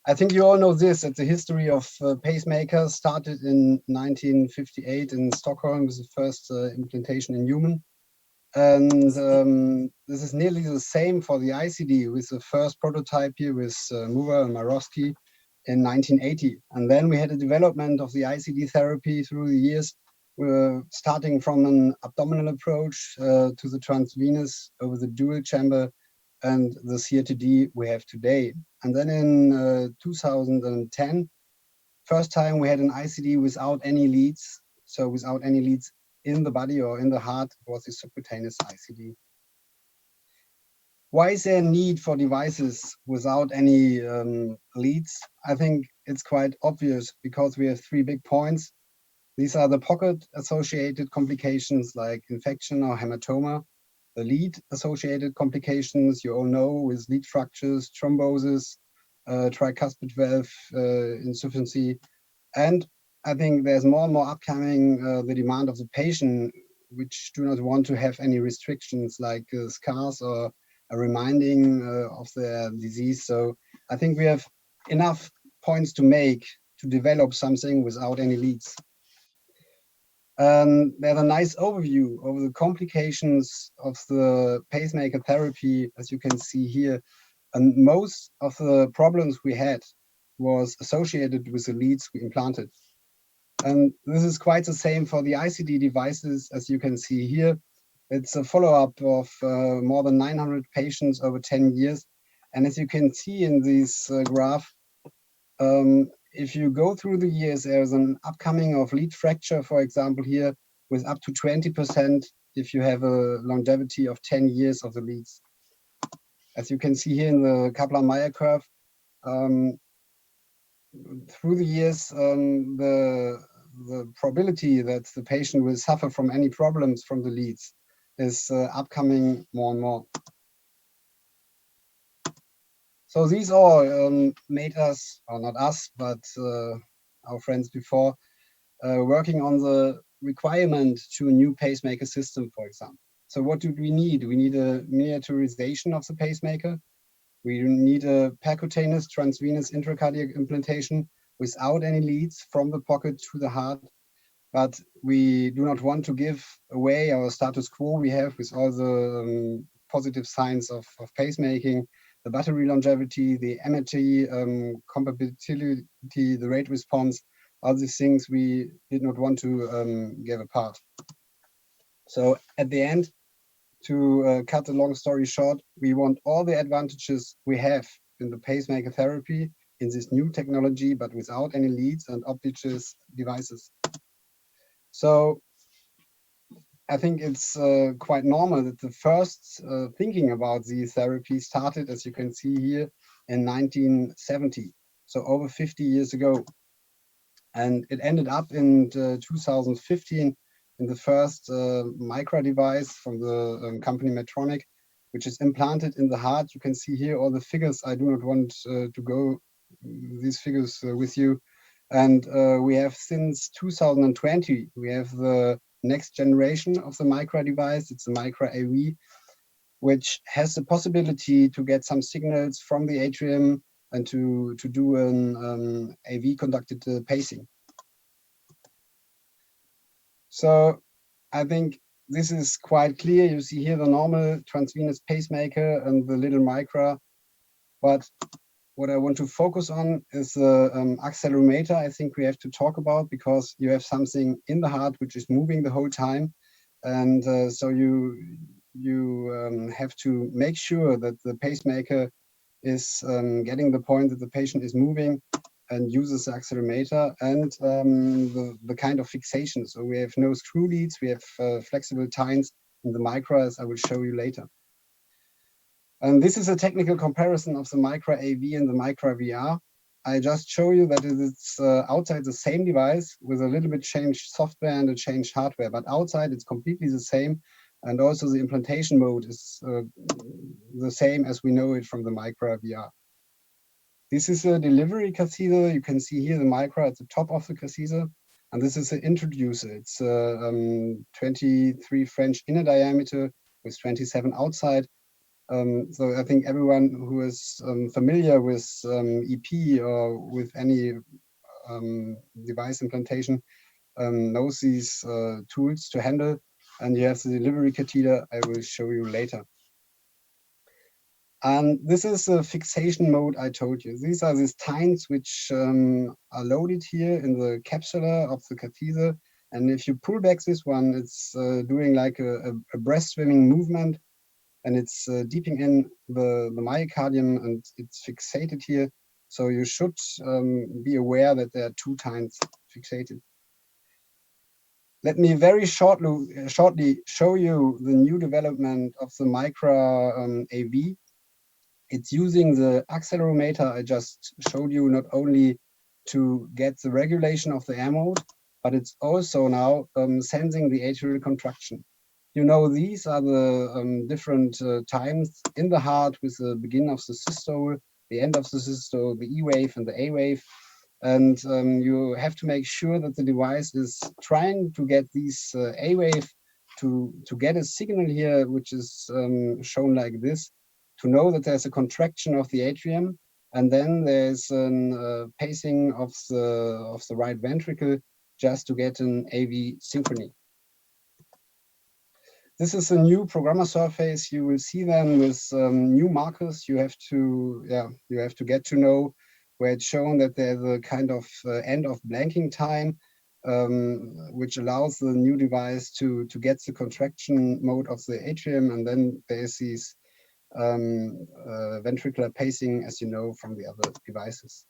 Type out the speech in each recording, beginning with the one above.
I think you all know this, that the history of pacemakers started in 1958 in Stockholm with the first implantation in human. And this is nearly the same for the ICD with the first prototype here with Mover and Marowski in 1980. And then we had a development of the ICD therapy through the years, starting from an abdominal approach to the transvenous over the dual chamber and the CRTD we have today. And then in 2010, first time we had an ICD without any leads. So without any leads in the body or in the heart was the subcutaneous ICD. Why is there a need for devices without any leads? I think it's quite obvious because we have three big points. These are the pocket-associated complications like infection or hematoma, the lead-associated complications you all know with lead fractures, thrombosis, tricuspid valve insufficiency, and I think there's more and more upcoming the demand of the patient, which do not want to have any restrictions like scars or a reminding of their disease. So I think we have enough points to make to develop something without any leads. There's a nice overview of the complications of the pacemaker therapy, as you can see here. And most of the problems we had was associated with the leads we implanted. And this is quite the same for the ICD devices, as you can see here. It's a follow-up of more than 900 patients over 10 years. And as you can see in this graph, if you go through the years, there's an upcoming of lead fracture, for example, here with up to 20% if you have a longevity of 10 years of the leads. As you can see here in the Kaplan-Meier curve, through the years, the probability that the patient will suffer from any problems from the leads is upcoming more and more. So these all made us, or not us, but our friends before, working on the requirement to a new pacemaker system, for example. So what do we need? We need a miniaturization of the pacemaker. We need a percutaneous transvenous intracardiac implantation without any leads from the pocket to the heart. But we do not want to give away our status quo we have with all the positive signs of pacemaking, the battery longevity, the MRT compatibility, the rate response, all these things we did not want to give apart. So at the end, to cut the long story short, we want all the advantages we have in the pacemaker therapy in this new technology, but without any leads and obvious devices. So I think it's quite normal that the first thinking about the therapy started, as you can see here, in 1970, so over 50 years ago. And it ended up in 2015 in the first micro device from the company Medtronic, which is implanted in the heart. You can see here all the figures. I do not want to go these figures with you. And we have since 2020, we have the next generation of the micro device. It's the micro AV, which has the possibility to get some signals from the atrium and to do an AV conducted pacing. So I think this is quite clear. You see here the normal transvenous pacemaker and the little micro. But what I want to focus on is the accelerometer. I think we have to talk about, because you have something in the heart which is moving the whole time. And so you have to make sure that the pacemaker is getting the point that the patient is moving and uses the accelerometer and the kind of fixation. So we have no screw leads, we have flexible tines in the micro, as I will show you later. And this is a technical comparison of the micro AV and the micro VR. I just show you that it's outside the same device with a little bit changed software and a changed hardware, but outside it's completely the same. And also the implantation mode is the same as we know it from the micro VR. This is a delivery catheter. You can see here the micro at the top of the catheter. And this is the introducer. It's 23 French inner diameter with 27 outside. So I think everyone who is familiar with EP or with any device implantation knows these tools to handle. And you have the delivery catheter I will show you later. And this is a fixation mode I told you. These are these tines which are loaded here in the capsular of the catheter. And if you pull back this one, it's doing like a breast swimming movement, and it's deeping in the myocardium, and it's fixated here. So you should be aware that there are two tines fixated. Let me very shortly show you the new development of the Micra AV. It's using the accelerometer I just showed you, not only to get the regulation of the air mode, but it's also now sensing the atrial contraction. You know, these are the different times in the heart, with the beginning of the systole, the end of the systole, the E wave and the A wave. And you have to make sure that the device is trying to get these A wave to get a signal here, which is shown like this, to know that there's a contraction of the atrium, and then there's a pacing of the right ventricle, just to get an AV synchrony. This is a new programmer surface. You will see then with new markers. You have to get to know, where it's shown that there's a kind of end of blanking time, which allows the new device to get the contraction mode of the atrium, and then there's these ventricular pacing, as you know from the other devices.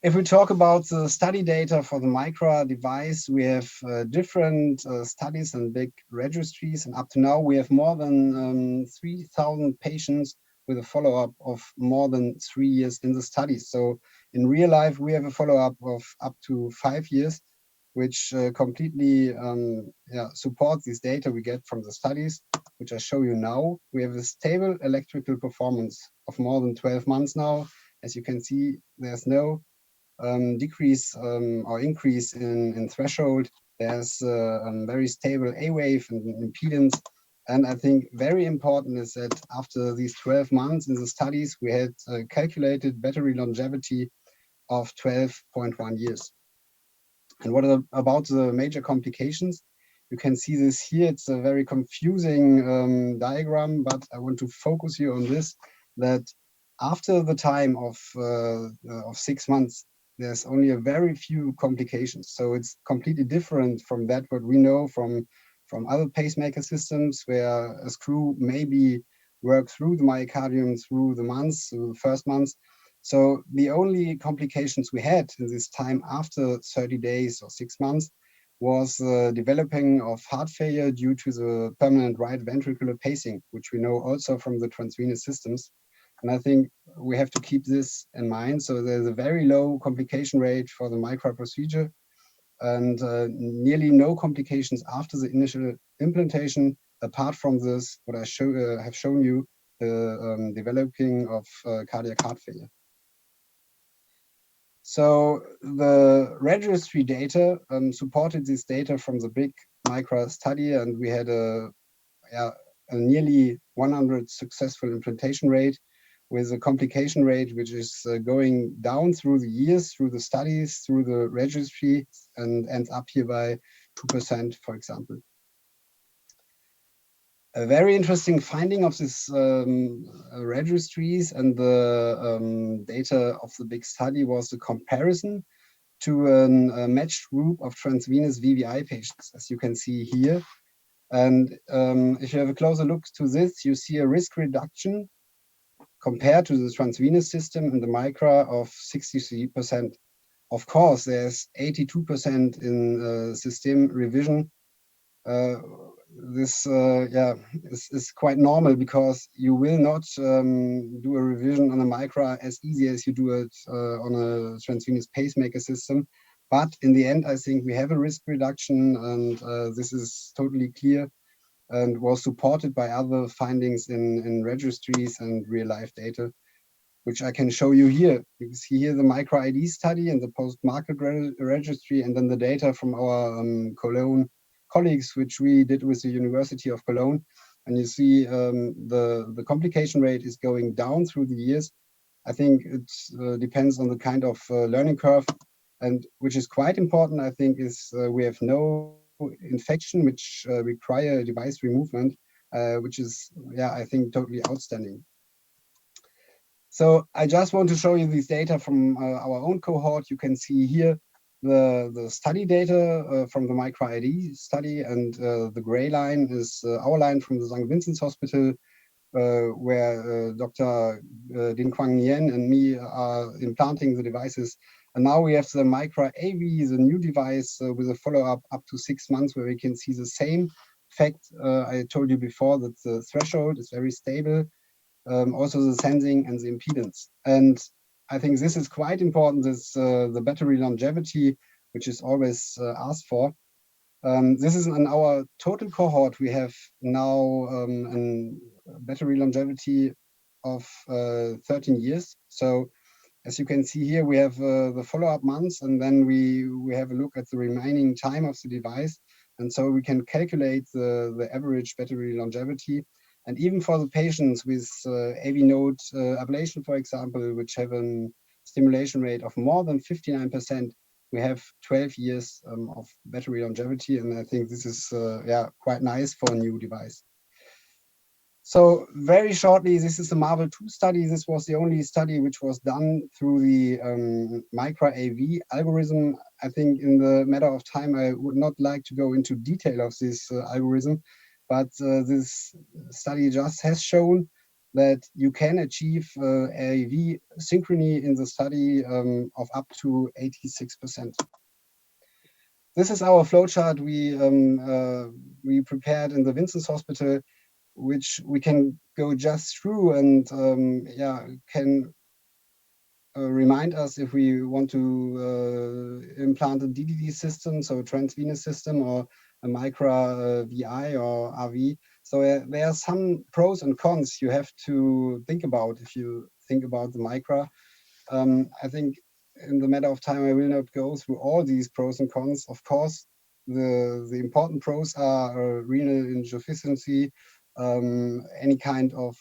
If we talk about the study data for the Micra device, we have different studies and big registries, and up to now we have more than 3,000 patients with a follow-up of more than 3 years in the study. So in real life, we have a follow-up of up to 5 years, which completely supports these data we get from the studies, which I show you now. We have a stable electrical performance of more than 12 months now. As you can see, there's no decrease or increase in threshold. There's a very stable A wave and impedance. And I think very important is that after these 12 months in the studies, we had calculated battery longevity of 12.1 years. And what about the major complications? You can see this here. It's a very confusing diagram, but I want to focus you on this, that after the time of 6 months, there's only a very few complications. So it's completely different from that what we know from other pacemaker systems, where a screw maybe work through the myocardium through the months, through the first months. So the only complications we had in this time after 30 days or 6 months was developing of heart failure due to the permanent right ventricular pacing, which we know also from the transvenous systems. And I think we have to keep this in mind. So there's a very low complication rate for the Micra procedure, and nearly no complications after the initial implantation, apart from this, what I have shown you, the developing of cardiac heart failure. So the registry data supported this data from the big Micra study, and we had a nearly 100 successful implantation rate, with a complication rate which is going down through the years, through the studies, through the registry, and ends up here by 2%, for example. A very interesting finding of this registries and the data of the big study was the comparison to a matched group of transvenous VVI patients, as you can see here. And if you have a closer look to this, you see a risk reduction compared to the transvenous system in the Micra of 63%. Of course, there's 82% in system revision. This is quite normal, because you will not do a revision on a Micra as easy as you do it on a transvenous pacemaker system. But in the end, I think we have a risk reduction, and this is totally clear and was supported by other findings in registries and real life data, which I can show you here. You can see here the Micra ID study and the post-market registry, and then the data from our Cologne colleagues, which we did with the University of Cologne. and you see the complication rate is going down through the years. I think it depends on the kind of learning curve, and which is quite important, I think, is we have no infection which require device removement, which is, yeah, I think totally outstanding. So I just want to show you these data from our own cohort. You can see here the study data from the microID study, and the gray line is our line from the St. Vincent's Hospital, where Dr. Din Quang Nguyen and me are implanting the devices. And now we have the Micra AV, the new device with a follow-up up to 6 months, where we can see the same fact I told you before, that the threshold is very stable, also the sensing and the impedance. And I think this is quite important, is the battery longevity, which is always asked for. This is in our total cohort. We have now a battery longevity of 13 years. So as you can see here, we have the follow-up months, and then we have a look at the remaining time of the device. And so we can calculate the average battery longevity. And even for the patients with AV node ablation, for example, which have a stimulation rate of more than 59%, we have 12 years of battery longevity. And I think this is yeah, quite nice for a new device. So very shortly, this is the Marvel 2 study. This was the only study which was done through the Micra AV algorithm. I think in the matter of time, I would not like to go into detail of this algorithm, but this study just has shown that you can achieve AV synchrony in the study of up to 86%. This is our flowchart we prepared in the Vincent's Hospital, which we can go just through and yeah, can remind us if we want to implant a DDD system, so a transvenous system, or a Micra VI or RV. So there are some pros and cons you have to think about if you think about the Micra. I think in the matter of time, I will not go through all these pros and cons. Of course, the important pros are renal insufficiency, any kind of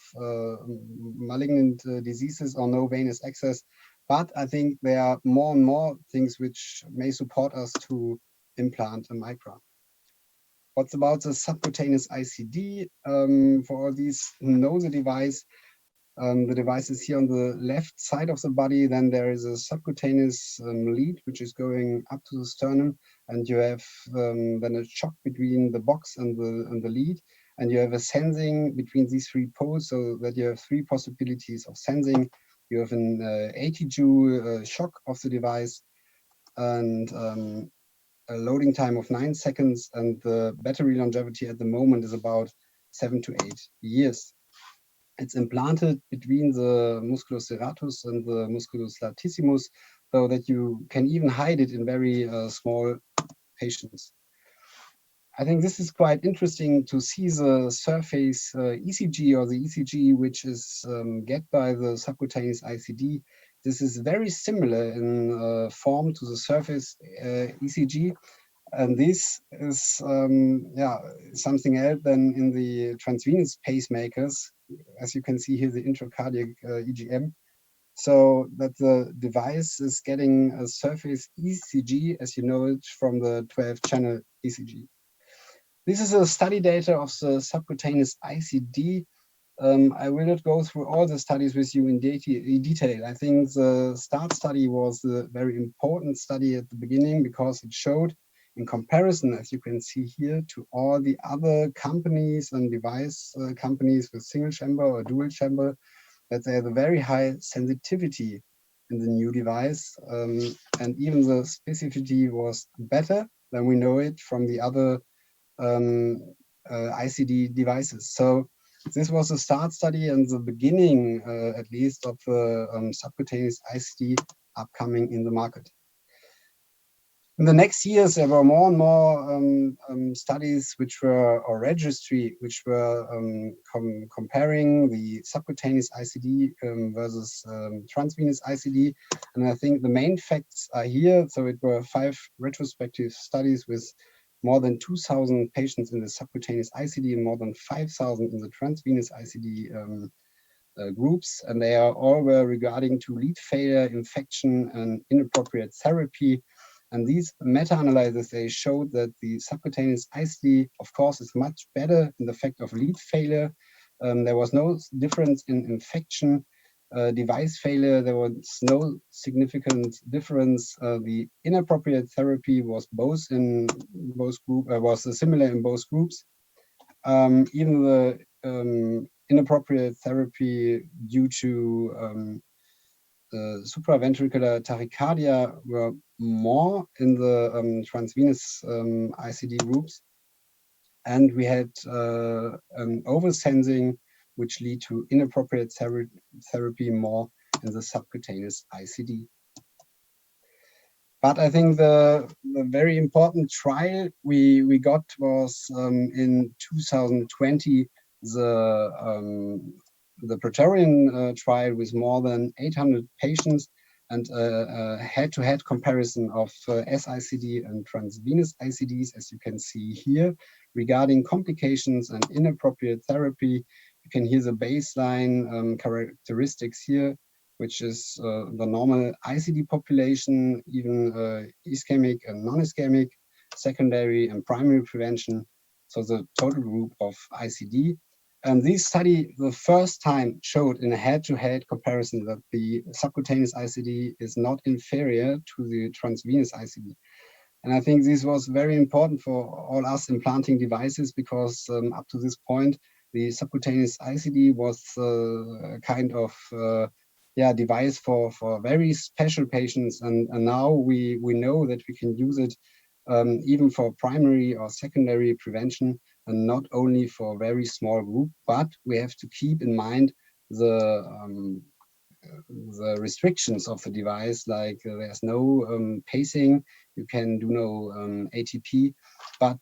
malignant diseases, or no venous access. But I think there are more and more things which may support us to implant a Micra. What's about the subcutaneous ICD? For all these who know the device is here on the left side of the body. Then there is a subcutaneous lead, which is going up to the sternum, and you have then a shock between the box and the lead, and you have a sensing between these three poles, so that you have three possibilities of sensing. You have an 80 joule shock of the device, and a loading time of 9 seconds, and the battery longevity at the moment is about 7 to 8 years. It's implanted between the musculus serratus and the musculus latissimus, so that you can even hide it in very small patients. I think this is quite interesting to see the surface ECG, or the ECG which is get by the subcutaneous ICD. This is very similar in form to the surface ECG, and this is yeah, something else than in the transvenous pacemakers, as you can see here, the intracardiac EGM. So that the device is getting a surface ECG, as you know it from the 12-channel ECG. This is a study data of the subcutaneous ICD. I will not go through all the studies with you in detail. I think the START study was a very important study at the beginning, because it showed, in comparison, as you can see here, to all the other companies and device companies with single chamber or dual chamber, that they have a very high sensitivity in the new device. And even the specificity was better than we know it from the other ICD devices. So this was a START study and the beginning, at least, of subcutaneous ICD upcoming in the market. In the next years, there were more and more studies which were, or registry, which were comparing the subcutaneous ICD versus transvenous ICD. And I think the main facts are here. So it were 5 retrospective studies with more than 2,000 patients in the subcutaneous ICD and more than 5,000 in the transvenous ICD groups, and they are all were regarding to lead failure, infection, and inappropriate therapy. And these meta-analyses, they showed that the subcutaneous ICD, of course, is much better in the fact of lead failure. There was no difference in infection. Device failure, there was no significant difference. The inappropriate therapy was similar in both groups. Even the inappropriate therapy due to supraventricular tachycardia were more in the transvenous ICD groups. And we had an oversensing, which lead to inappropriate therapy more in the subcutaneous ICD. But I think the very important trial we got was in 2020, the Praetorian trial with more than 800 patients and a head-to-head comparison of SICD and transvenous ICDs, as you can see here, regarding complications and inappropriate therapy. You can hear the baseline characteristics here, which is the normal ICD population, even ischemic and non-ischemic, secondary and primary prevention, so the total group of ICD. And this study, the first time, showed in a head-to-head comparison that the subcutaneous ICD is not inferior to the transvenous ICD. And I think this was very important for all us implanting devices, because up to this point, the subcutaneous ICD was a kind of device for very special patients. And now we know that we can use it even for primary or secondary prevention, and not only for a very small group. But we have to keep in mind the restrictions of the device, like there's no pacing, you can do no ATP, but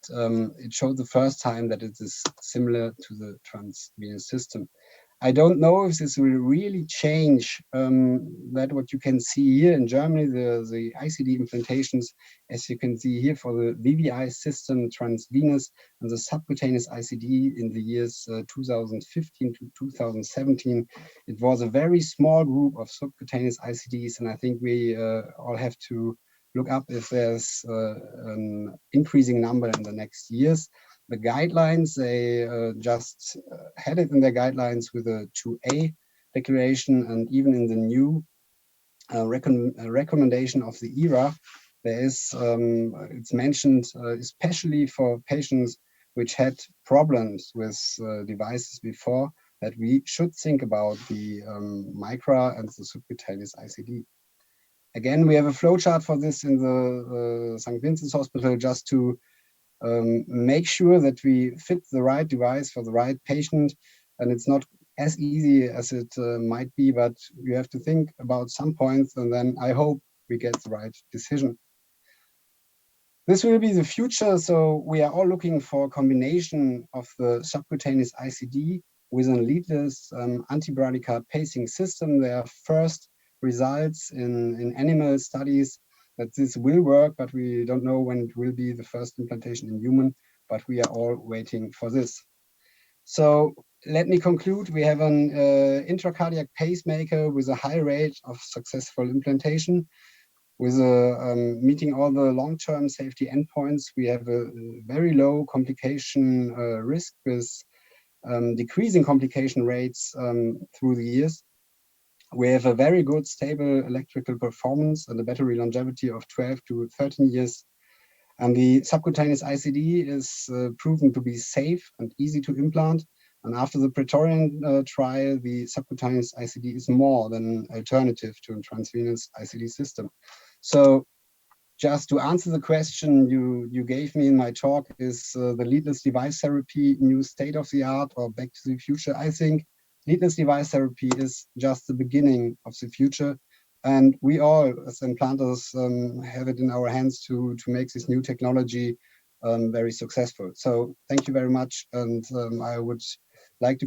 it showed the first time that it is similar to the transvenous system. I don't know if this will really change that what you can see here in Germany, the ICD implantations, as you can see here for the VVI system transvenous and the subcutaneous ICD in the years 2015 to 2017. It was a very small group of subcutaneous ICDs, and I think we all have to look up if there's an increasing number in the next years. The guidelines, they just had it in their guidelines with a 2A declaration, and even in the new recommendation of the ERA, there is, it's mentioned especially for patients which had problems with devices before, that we should think about the micra and the subcutaneous ICD. Again, we have a flowchart for this in the St. Vincent's Hospital, just to make sure that we fit the right device for the right patient. And it's not as easy as it might be, but you have to think about some points, and then I hope we get the right decision. This will be the future, so we are all looking for a combination of the subcutaneous ICD with a leadless anti-bradycardia pacing system. There are first results in animal studies that this will work, but we don't know when it will be the first implantation in human, but we are all waiting for this. So let me conclude. We have an intracardiac pacemaker with a high rate of successful implantation, with meeting all the long-term safety endpoints. We have a very low complication risk, with decreasing complication rates through the years. We have a very good stable electrical performance and a battery longevity of 12 to 13 years. And the subcutaneous ICD is proven to be safe and easy to implant. And after the Praetorian trial, the subcutaneous ICD is more than an alternative to a transvenous ICD system. So just to answer the question you gave me in my talk, is the leadless device therapy new state of the art or back to the future? I think leadless device therapy is just the beginning of the future. And we all, as implanters, have it in our hands to make this new technology very successful. So thank you very much. And I would like to